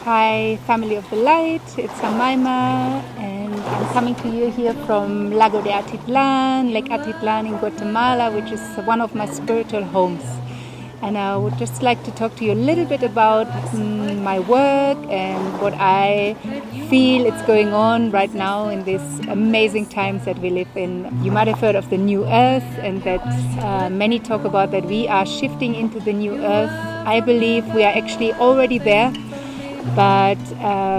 Hi, family of the light, it's Hamaima, and I'm coming to you here from Lago de Atitlan, Lake Atitlan in Guatemala, which is one of my spiritual homes. And I would just like to talk to you a little bit about my work and what I feel is going on right now in these amazing times that we live in. You might have heard of the New Earth, and that many talk about that we are shifting into the New Earth. I believe we are actually already there, but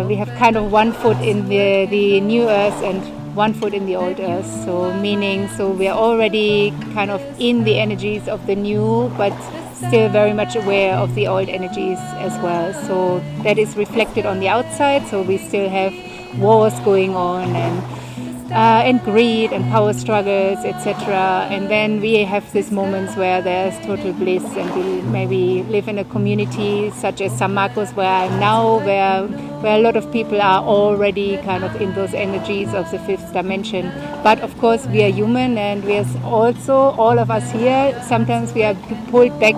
we have kind of one foot in the New Earth and one foot in the old earth, so we are already kind of in the energies of the new, but still very much aware of the old energies as well. So that is reflected on the outside, so we still have wars going on and greed and power struggles, etc. And then we have these moments where there's total bliss, and we maybe live in a community such as San Marcos, where I'm now, where a lot of people are already kind of in those energies of the fifth dimension. But of course we are human, and we are also, all of us here, sometimes we are pulled back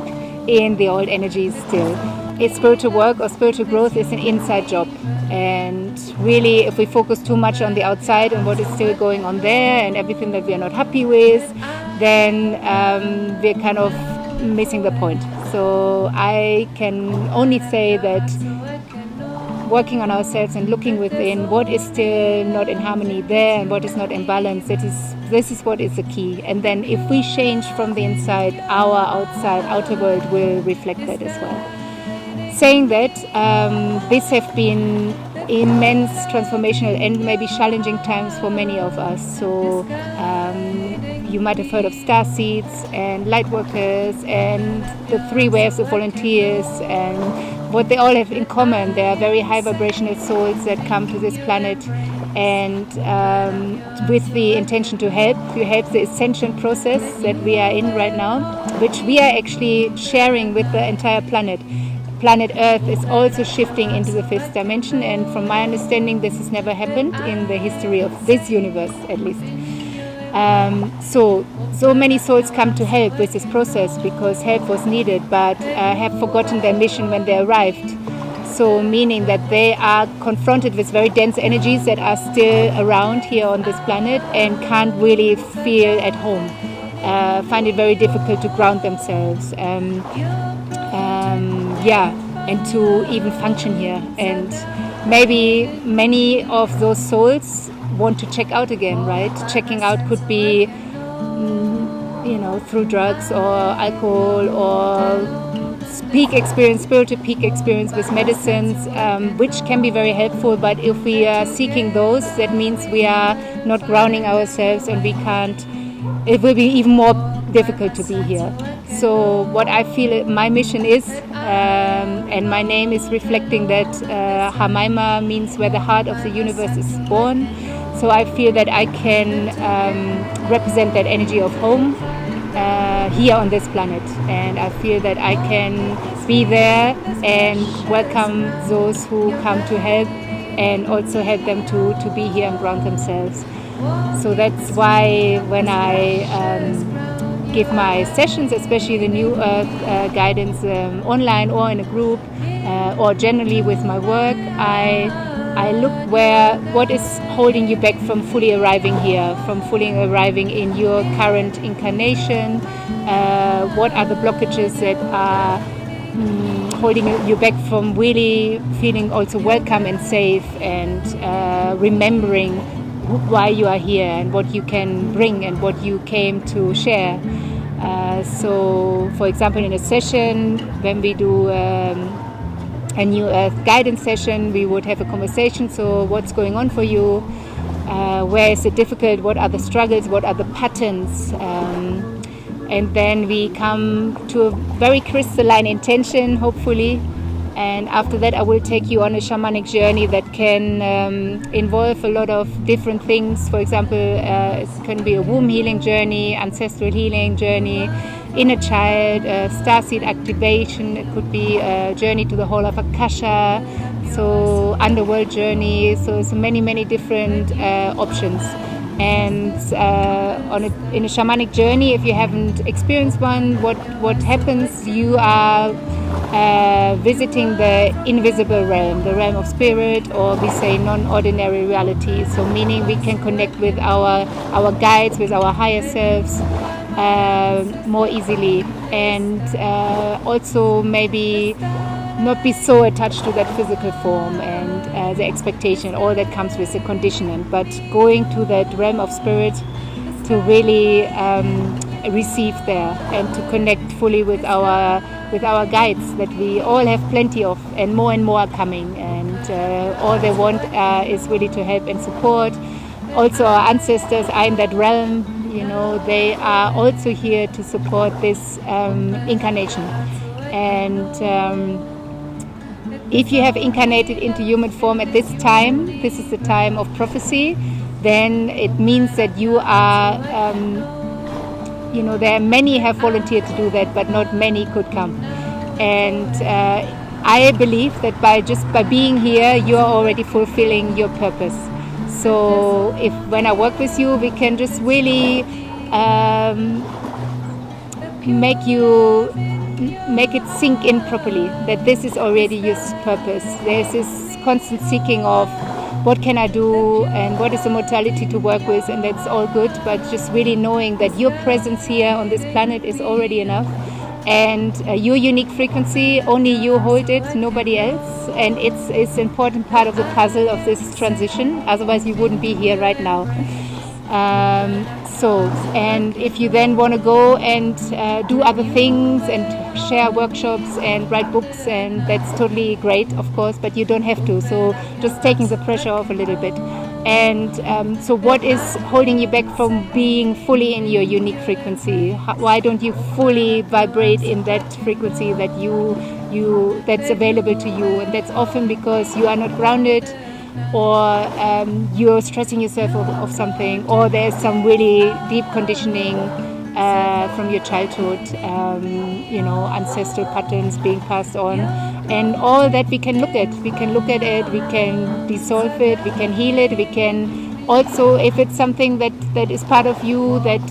in the old energies still. It's spiritual work or spiritual growth is an inside job, and really if we focus too much on the outside and what is still going on there and everything that we are not happy with, then we're kind of missing the point. So I can only say that working on ourselves and looking within what is still not in harmony there and what is not in balance, this is what is the key. And then if we change from the inside, our outer world will reflect that as well. Saying that, these have been immense transformational and maybe challenging times for many of us. So you might have heard of Starseeds and Lightworkers and the 3 waves of volunteers, and what they all have in common, they are very high vibrational souls that come to this planet and with the intention to help the ascension process that we are in right now, which we are actually sharing with the entire planet. Planet Earth is also shifting into the 5th dimension, and from my understanding this has never happened in the history of this universe, at least. So many souls come to help with this process because help was needed, but have forgotten their mission when they arrived. So meaning that they are confronted with very dense energies that are still around here on this planet and can't really feel at home, find it very difficult to ground themselves, and to even function here. And maybe many of those souls want to check out again, right? Checking out could be, through drugs or alcohol or spiritual peak experience with medicines, which can be very helpful. But if we are seeking those, that means we are not grounding ourselves, and it will be even more difficult to be here. So what I feel my mission is, and my name is reflecting that, Hamaima means where the heart of the universe is born. So I feel that I can represent that energy of home here on this planet, and I feel that I can be there and welcome those who come to help, and also help them to be here and ground themselves. So that's why when I give my sessions, especially the New Earth guidance, online or in a group, or generally with my work, I look what is holding you back from fully arriving here, from fully arriving in your current incarnation. What are the blockages that are holding you back from really feeling also welcome and safe, and remembering why you are here and what you can bring and what you came to share. So, for example, in a session, when we do a New Earth guidance session, we would have a conversation. So what's going on for you? Where is it difficult? What are the struggles? What are the patterns? And then we come to a very crystalline intention, hopefully. And after that, I will take you on a shamanic journey that can involve a lot of different things. For example, it can be a womb healing journey, ancestral healing journey, inner child, starseed activation. It could be a journey to the whole of Akasha, so underworld journey. So many different options. And in a shamanic journey, if you haven't experienced one, what happens? You are visiting the invisible realm, the realm of spirit, or we say non-ordinary reality. So meaning we can connect with our guides, with our higher selves more easily, and also maybe not be so attached to that physical form and the expectation, all that comes with the conditioning, but going to that realm of spirit to really receive there and to connect fully with our guides that we all have plenty of, and more are coming, and all they want is really to help and support. Also our ancestors are in that realm, they are also here to support this incarnation. And if you have incarnated into human form at this time, this is the time of prophecy, then it means that you are, there are many have volunteered to do that, but not many could come. And I believe that by being here, you are already fulfilling your purpose. So when I work with you, we can just really make it sink in properly, that this is already your purpose. There's this constant seeking of what can I do and what is the modality to work with, and that's all good, but just really knowing that your presence here on this planet is already enough, and your unique frequency, only you hold it, nobody else, and it's an important part of the puzzle of this transition, otherwise you wouldn't be here right now. And if you then want to go and do other things and share workshops and write books, and that's totally great, of course, but you don't have to. So just taking the pressure off a little bit. And so what is holding you back from being fully in your unique frequency? Why don't you fully vibrate in that frequency that that's available to you? And that's often because you are not grounded, or you're stressing yourself of something, or there's some really deep conditioning from your childhood, ancestral patterns being passed on, and all that we can look at. We can look at it, we can dissolve it, we can heal it, we can also, if it's something that is part of you that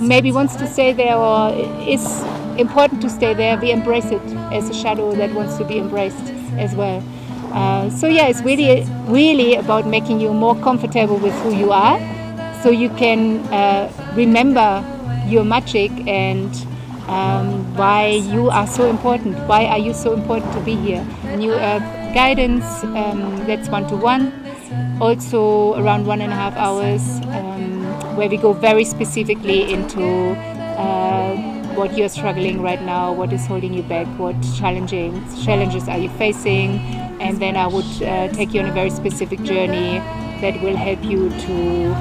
maybe wants to stay there or is important to stay there, we embrace it as a shadow that wants to be embraced as well. It's really about making you more comfortable with who you are, so you can remember your magic and why you are so important. Why are you so important to be here? And you have guidance that's 1-to-1, also around 1.5 hours, where we go very specifically into what you're struggling right now, what is holding you back, what challenges are you facing, and then I would take you on a very specific journey that will help you to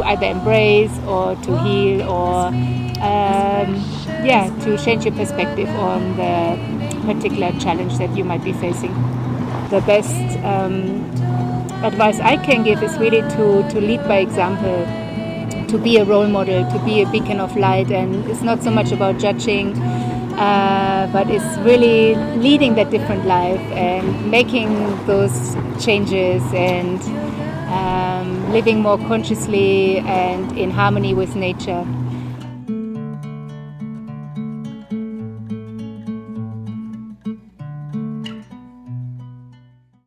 either embrace or to heal, or to change your perspective on the particular challenge that you might be facing. The best advice I can give is really to lead by example, to be a role model, to be a beacon of light. And it's not so much about judging, but it's really leading that different life and making those changes and living more consciously and in harmony with nature.